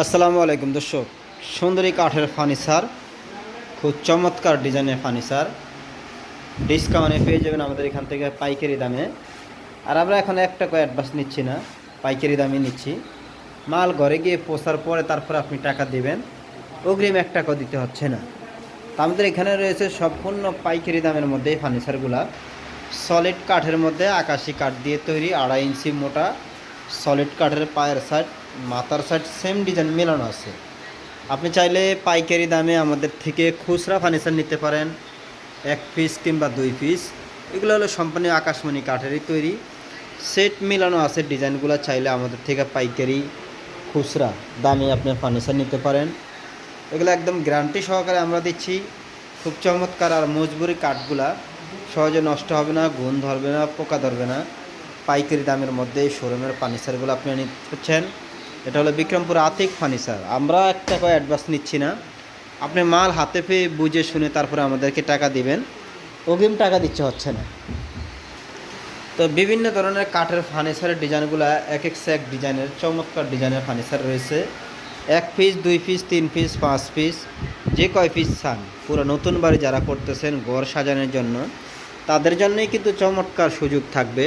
আসসালামু আলাইকুম দর্শক, সুন্দরী কাঠের ফার্নিচার, খুব চমৎকার ডিজাইনের ফার্নিচার ডিসকাউন্টে পেয়ে যাবেন আমাদের এখান থেকে পাইকারি দামে। আর আমরা এখন 1 টাকা অ্যাডভান্স নিচ্ছি না, পাইকারি দামে নিচ্ছি। মাল ঘরে গিয়ে পৌঁছার পরে তারপর আপনি টাকা দিবেন, অগ্রিম 1 টাকা দিতে হচ্ছে না। তো আমাদের এখানে রয়েছে সম্পূর্ণ পাইকারি দামের মধ্যে এই ফার্নিচারগুলা। সলিড কাঠের মধ্যে আকাশি কাঠ দিয়ে তৈরি, 2.5 ইঞ্চি মোটা সলিড কাঠের পায়ের সাইড মাথার সাইড সেম ডিজাইন মেলানো আছে। আপনি চাইলে পাইকারি দামে আমাদের থেকে খুচরা ফার্নিচার নিতে পারেন, 1 পিস কিংবা 2 পিস। এগুলো হলো সম্পূর্ণ আকাশমণি কাঠেরই তৈরি, সেট মিলানো আছে। ডিজাইনগুলো চাইলে আমাদের থেকে পাইকারি খুচরা দামে আপনার ফার্নিচার নিতে পারেন। এগুলো একদম গ্যারান্টি সহকারে আমরা দিচ্ছি। খুব চমৎকার আর মজবুরি কাঠগুলা, সহজে নষ্ট হবে না, গুণ ধরবে না, পোকা ধরবে না। পাইকারি দামের মধ্যে এই শোরুমের ফার্নিচারগুলো আপনি নিচ্ছেন। এটা হলো বিক্রমপুর আতিক ফার্নিচার। আমরা 1 টাকা অ্যাডভান্স নিচ্ছি না, আপনি মাল হাতে পেয়ে বুঝে শুনে তারপরে আমাদেরকে টাকা দিবেন, অগ্রিম টাকা দিচ্ছে হচ্ছে না। তো বিভিন্ন ধরনের কাঠের ফার্নিচারের ডিজাইনগুলো এক ডিজাইনের চমৎকার ডিজাইনের ফার্নিচার রয়েছে। 1 পিস 2 পিস 3 পিস 5 পিস, যে কয় পিস চান। পুরো নতুন বাড়ি যারা করতেছেন ঘর সাজানোর জন্য, তাদের জন্যই কিন্তু চমৎকার সুযোগ থাকবে।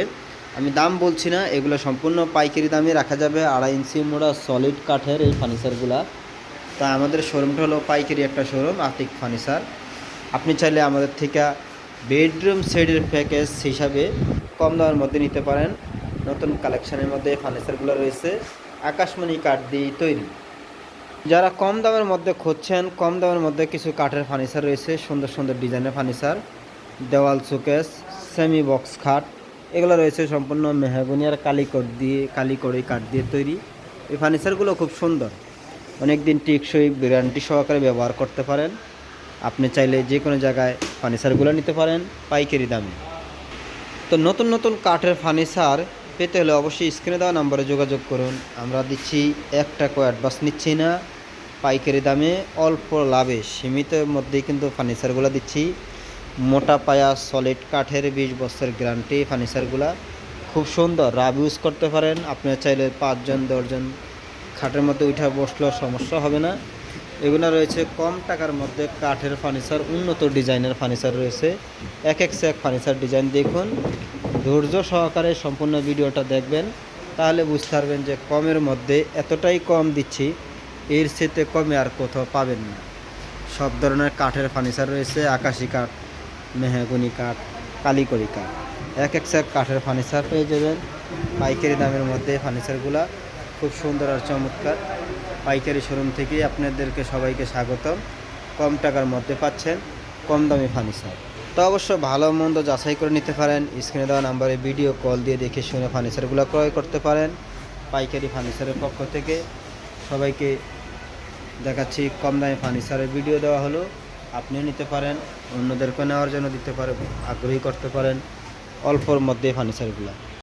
আমি দাম বলছি না, এগুলো সম্পূর্ণ পাইকারি দামে রাখা যাবে। 2.5 ইঞ্চি মোড়া সলিড কাঠের এই ফার্নিচারগুলা। তা আমাদের শোরুমটা হলো পাইকারি একটা শোরুম, আতিক ফার্নিচার। আপনি চাইলে আমাদের থেকে বেডরুম সেটের প্যাকেজ হিসাবে কম দামের মধ্যে নিতে পারেন। নতুন কালেকশানের মধ্যে ফার্নিচারগুলো রয়েছে, আকাশমণি কাঠ দিয়ে তৈরি। যারা কম দামের মধ্যে খুঁজছেন, কম দামের মধ্যে কিছু কাঠের ফার্নিচার রয়েছে, সুন্দর সুন্দর ডিজাইনের ফার্নিচার, দেওয়াল শোকেস, সেমি বক্স খাট, এগুলো রয়েছে সম্পূর্ণ মেহগনি আর কালিকড়ি কাঠ দিয়ে তৈরি। এই ফার্নিচারগুলো খুব সুন্দর, অনেক দিন টেকসই গ্যারান্টি সহকারে ব্যবহার করতে পারেন। আপনি চাইলে যে কোনো জায়গায় ফার্নিচারগুলো নিতে পারেন পাইকারি দামে। তো নতুন নতুন কাঠের ফার্নিচার পেতে হলে অবশ্যই স্ক্রিনে দেওয়া নাম্বারে যোগাযোগ করুন। আমরা দিচ্ছি 1 টাকা অ্যাডভান্স নিচ্ছি না, পাইকারি দামে অল্প লাভে সীমিত মধ্যেই কিন্তু ফার্নিচারগুলো দিচ্ছি। মোটা পায়া সলিড কাঠের 20 বছর গ্যারান্টি ফার্নিচারগুলো খুব সুন্দর, রাব ইউজ করতে পারেন। আপনারা চাইলে 5 জন 10 জন খাটের মধ্যে উঠে বসলেও সমস্যা হবে না। এগুলো রয়েছে কম টাকার মধ্যে কাঠের ফার্নিচার, উন্নত ডিজাইনের ফার্নিচার রয়েছে। এক ফার্নিচার ডিজাইন দেখুন, ধৈর্য সহকারে সম্পূর্ণ ভিডিওটা দেখবেন, তাহলে বুঝতে পারবেন যে কমের মধ্যে এতটাই কম দিচ্ছি, এর চেয়ে কমে আর কোথাও পাবেন না। সব ধরনের কাঠের ফার্নিচার রয়েছে, আকাশি কাঠ, মেহগনি কাঠ, কালিকড়ি কাঠ, এক কাঠের ফার্নিচার পেয়ে যাবেন পাইকারি দামের মধ্যে। ফার্নিচারগুলো খুব সুন্দর আর চমৎকার। পাইকারি শোরুম থেকে আপনাদেরকে সবাইকে স্বাগতম। কম টাকার মধ্যে পাচ্ছেন কম দামি ফার্নিচার। তো অবশ্য ভালো মন্দ যাচাই করে নিতে পারেন। স্ক্রিনে দেওয়া নাম্বারে ভিডিও কল দিয়ে দেখে শুনে ফার্নিচারগুলো ক্রয় করতে পারেন। পাইকারি ফার্নিচারের পক্ষ থেকে সবাইকে দেখাচ্ছি কম দামে ফার্নিচারের ভিডিও দেওয়া হলো, আপনিও নিতে পারেন, অন্যদেরকে নেওয়ার জন্য দিতে পারেন, আগ্রহী করতে পারেন অল্পর মধ্যে ফার্নিচারগুলো।